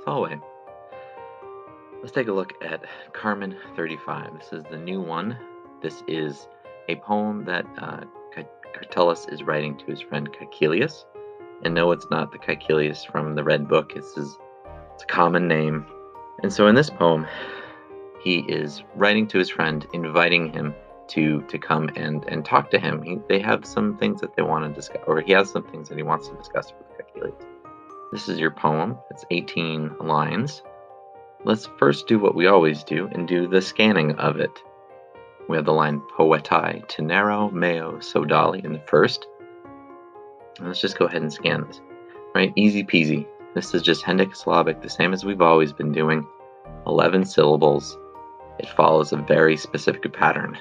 hallway. Let's take a look at Carmen 35. This is the new one. This is a poem that Catullus is writing to his friend Caecilius. And no, it's not the Caecilius from the Red Book. It's a common name. And so in this poem, he is writing to his friend, inviting him to come and talk to him. They have some things that they want to discuss, or he has some things that he wants to discuss with Caecilius. This is your poem. It's 18 lines. Let's first do what we always do and do the scanning of it. We have the line poetae tenero meo sodali in the first. And let's just go ahead and scan this. Right, easy peasy. This is just hendecasyllabic, the same as we've always been doing. 11 syllables. It follows a very specific pattern.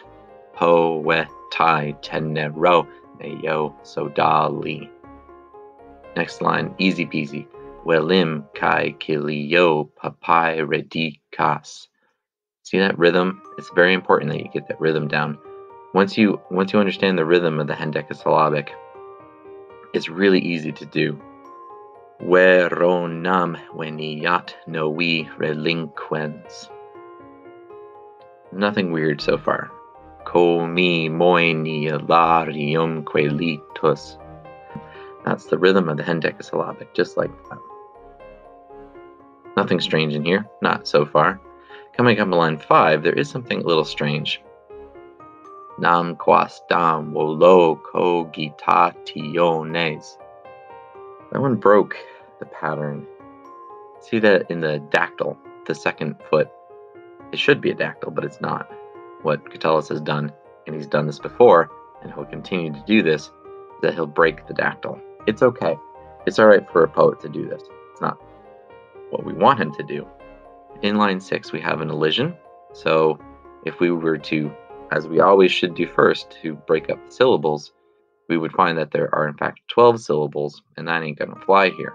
Poetae tenero meo sodali. Next line, easy peasy. Welim kai kilio papai redikas. See that rhythm? It's very important that you get that rhythm down. Once you understand the rhythm of the hendecasyllabic, it's really easy to do. Veronam veniat novi relinquens. Nothing weird so far. Comi moini alarium quelitus. That's the rhythm of the hendecasyllabic, just like that. Nothing strange in here, not so far. Coming up to line 5, there is something a little strange. Nam quas dam volo cogitationes. That one broke the pattern. See that in the dactyl, the second foot. It should be a dactyl, but it's not. What Catullus has done, and he's done this before, and he'll continue to do this, is that he'll break the dactyl. It's okay. It's all right for a poet to do this. It's not what we want him to do. In line 6, we have an elision. So if we were to, as we always should do first, to break up the syllables, we would find that there are in fact 12 syllables, and that ain't gonna fly here.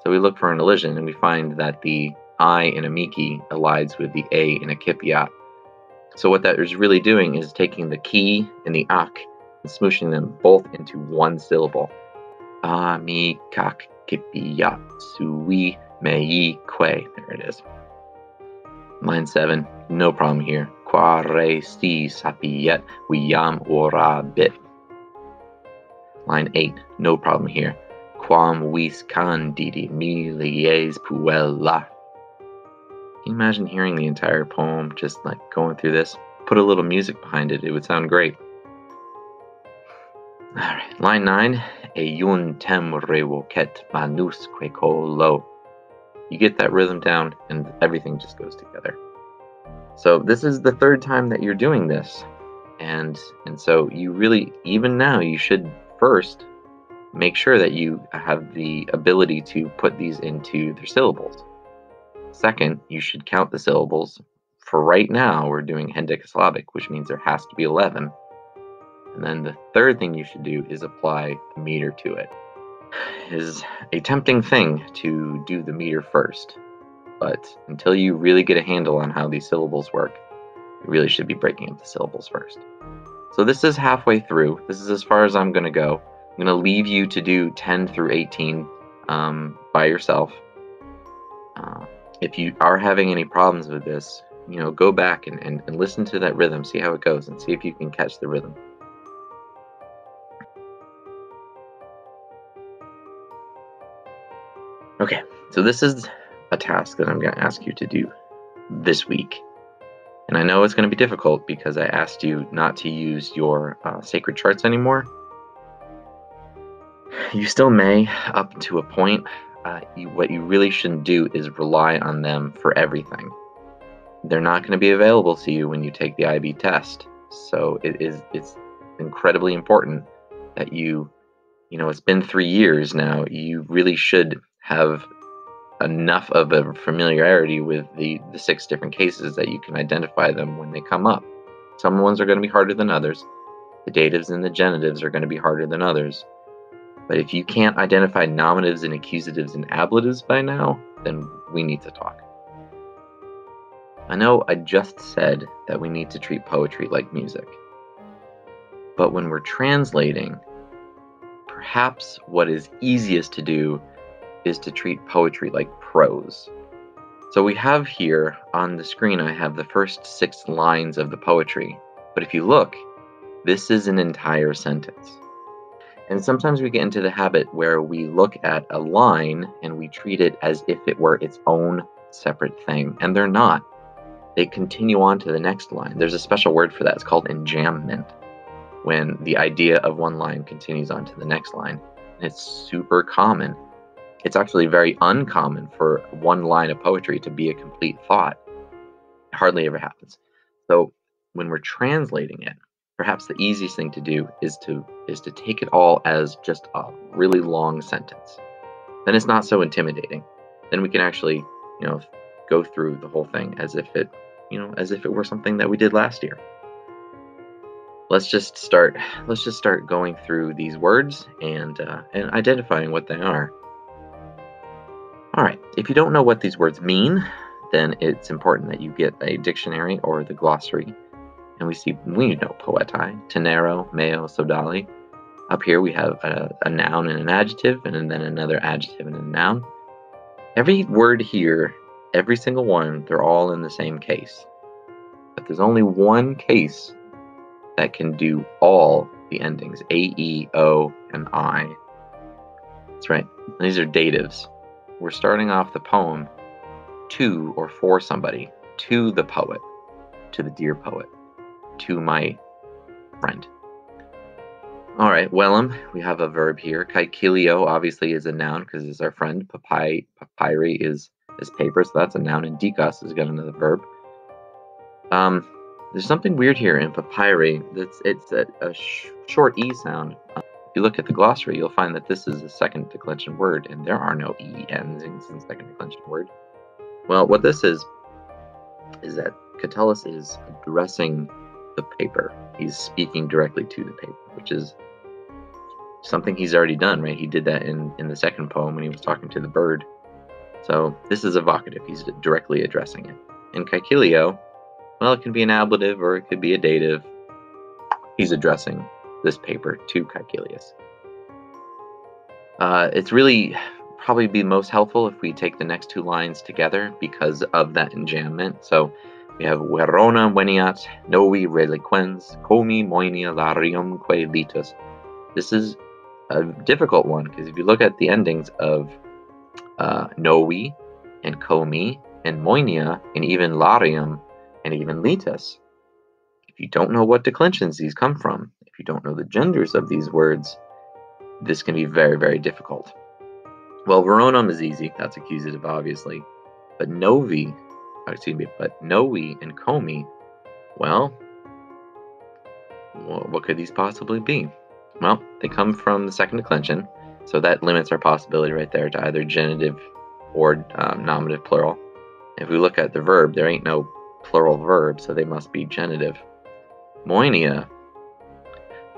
So we look for an elision, and we find that the I in amici elides with the A in accipiat. So what that is really doing is taking the ki and the ak and smooshing them both into one syllable. Amicaccipiat sui mei que. There it is. Line 7, no problem here. Quare si sapiet viam ora bit. Line 8, no problem here. Quam vis candidi milies puella. Can you imagine hearing the entire poem just like going through this? Put a little music behind it, it would sound great. Alright, line 9, eiuntem revocet manusque colo. You get that rhythm down and everything just goes together. So this is the third time that you're doing this. And so you really, even now, you should first make sure that you have the ability to put these into their syllables. Second, you should count the syllables. For right now, we're doing hendecasyllabic, which means there has to be 11. And then the third thing you should do is apply the meter to it. It is a tempting thing to do the meter first, but until you really get a handle on how these syllables work, you really should be breaking up the syllables first. So this is halfway through. This is as far as I'm going to go. I'm going to leave you to do 10 through 18 by yourself. If you are having any problems with this, go back and listen to that rhythm, see how it goes, and see if you can catch the rhythm. Okay, so this is a task that I'm going to ask you to do this week. And I know it's going to be difficult because I asked you not to use your sacred charts anymore. You still may, up to a point. What you really shouldn't do is rely on them for everything. They're not going to be available to you when you take the IB test. So it's incredibly important that it's been 3 years now. You really should have enough of a familiarity with the 6 different cases that you can identify them when they come up. Some ones are going to be harder than others. The datives and the genitives are going to be harder than others. But if you can't identify nominatives and accusatives and ablatives by now, then we need to talk. I know I just said that we need to treat poetry like music. But when we're translating, perhaps what is easiest to do is to treat poetry like prose. So we have here on the screen, I have the first 6 lines of the poetry. But if you look, this is an entire sentence. And sometimes we get into the habit where we look at a line and we treat it as if it were its own separate thing, and they're not. They continue on to the next line. There's a special word for that. It's called enjambment, when the idea of one line continues on to the next line. And it's super common. It's actually very uncommon for one line of poetry to be a complete thought. It hardly ever happens. So when we're translating it, perhaps the easiest thing to do is to take it all as just a really long sentence. Then it's not so intimidating. Then we can actually, go through the whole thing as if it were something that we did last year. Let's just start going through these words and identifying what they are. All right, if you don't know what these words mean, then it's important that you get a dictionary or the glossary. And we know poeti, tenero, meo, sodali. Up here we have a noun and an adjective, and then another adjective and a noun. Every word here, every single one, they're all in the same case. But there's only one case that can do all the endings, A, E, O, and I. That's right, these are datives. We're starting off the poem to or for somebody, to the poet, to the dear poet, to my friend. All right, Wellum, we have a verb here. Kaikilio obviously is a noun because it's our friend. Papyri is paper, so that's a noun. And dikas is got another verb. There's something weird here in papyri. It's a short E sound. If you look at the glossary, you'll find that this is a second declension word, and there are no E endings in second declension word. Well, what this is that Catullus is addressing the paper. He's speaking directly to the paper, which is something he's already done, right? He did that in the second poem when he was talking to the bird. So this is evocative. He's directly addressing it. In Kaikilio, well, it can be an ablative or it could be a dative. He's addressing this paper to Caecilius. It's really probably be most helpful if we take the next 2 lines together because of that enjambment. So we have Verona veniat novi reliquens comi moenia larium que litus. This is a difficult one because if you look at the endings of novi and comi and moenia and even larium and even litus, if you don't know what declensions these come from, if you don't know the genders of these words, this can be very, very difficult. Well, veronum is easy. That's accusative, obviously. But novi and comi, well, what could these possibly be? Well, they come from the second declension, so that limits our possibility right there to either genitive or nominative plural. If we look at the verb, there ain't no plural verb, so they must be genitive. Moenia,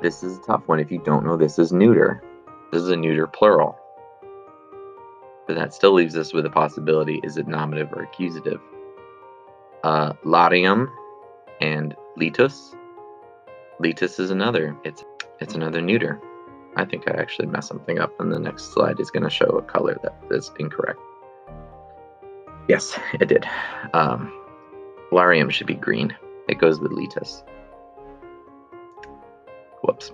this is a tough one if you don't know this is neuter. This is a neuter plural. But that still leaves us with a possibility, is it nominative or accusative? Larium and litus. Litus is another. It's another neuter. I think I actually messed something up, and the next slide is going to show a color that is incorrect. Yes, it did. Larium should be green. It goes with litus. Whoops.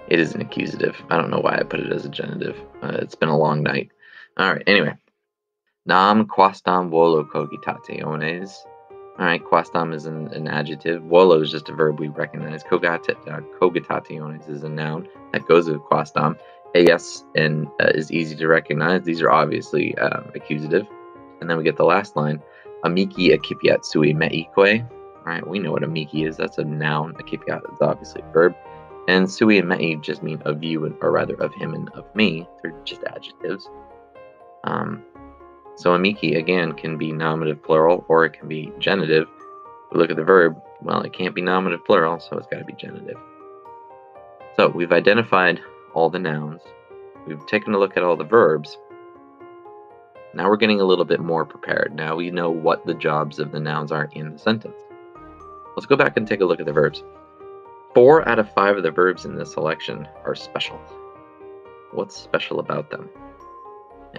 It is an accusative. I don't know why I put it as a genitive. It's been a long night. All right, anyway. Nam quastam volo cogitationes. All right, quastam is an adjective. Volo is just a verb we recognize. Cogitationes is a noun that goes with quastam. AS and is easy to recognize. These are obviously accusative. And then we get the last line. Amici accipiat sui me'ique. All right, we know what amici is. That's a noun. Accipiat is obviously a verb. And sui and mei just mean of you, or rather of him and of me. They're just adjectives. So amici, again, can be nominative plural, or it can be genitive. We look at the verb, well, it can't be nominative plural, so it's got to be genitive. So we've identified all the nouns. We've taken a look at all the verbs. Now we're getting a little bit more prepared. Now we know what the jobs of the nouns are in the sentence. Let's go back and take a look at the verbs. 4 out of 5 of the verbs in this selection are special. What's special about them?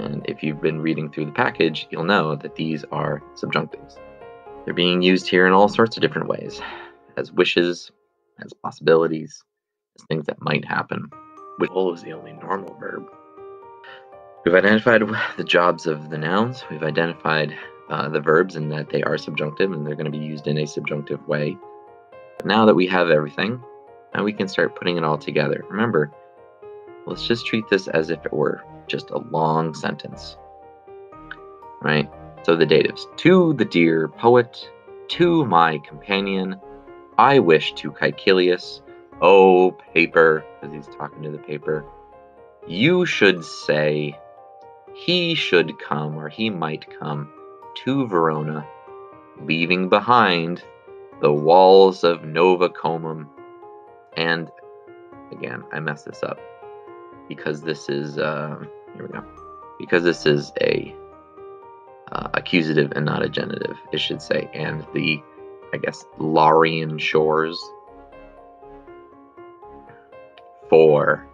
And if you've been reading through the package, you'll know that these are subjunctives. They're being used here in all sorts of different ways, as wishes, as possibilities, as things that might happen. Will is the only normal verb. We've identified the jobs of the nouns. We've identified the verbs and that they are subjunctive and they're going to be used in a subjunctive way. But now that we have everything, now we can start putting it all together. Remember, let's just treat this as if it were just a long sentence, right? So the datives: to the dear poet, to my companion, I wish to Caecilius, oh paper, because he's talking to the paper, you should say, he should come, or he might come, to Verona, leaving behind the walls of Novacomum. And again, I messed this up because this is here we go. Because this is a accusative and not a genitive, it should say, and the, I guess, Larian shores. For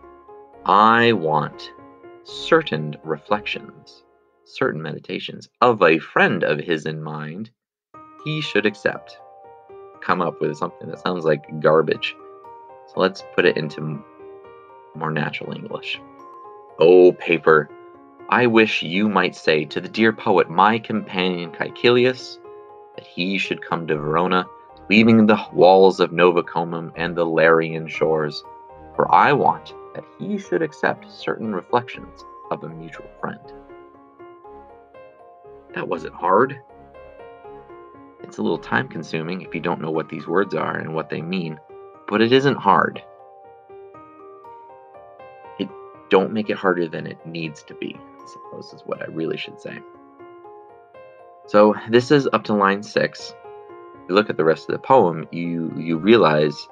I want certain reflections, certain meditations of a friend of his in mind, he should accept. Come up with something that sounds like garbage. So let's put it into more natural English. Oh, paper, I wish you might say to the dear poet, my companion Caecilius, that he should come to Verona, leaving the walls of Novacomum and the Larian shores, for I want that he should accept certain reflections of a mutual friend. That wasn't hard. It's a little time-consuming if you don't know what these words are and what they mean, but it isn't hard. Don't make it harder than it needs to be, I suppose is what I really should say. So this is up to line 6. If you look at the rest of the poem, you realize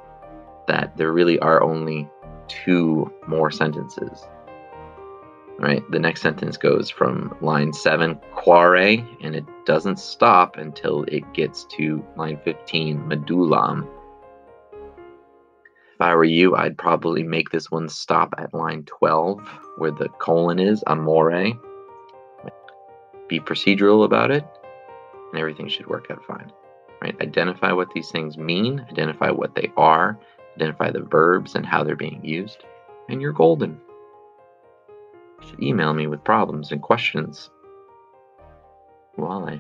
that there really are only 2 more sentences. Right? The next sentence goes from line 7, quare, and it doesn't stop until it gets to line 15, medullam. If I were you, I'd probably make this one stop at line 12, where the colon is, amore. Be procedural about it, and everything should work out fine. Right? Identify what these things mean, identify what they are, identify the verbs and how they're being used, and you're golden. You should email me with problems and questions. Voila.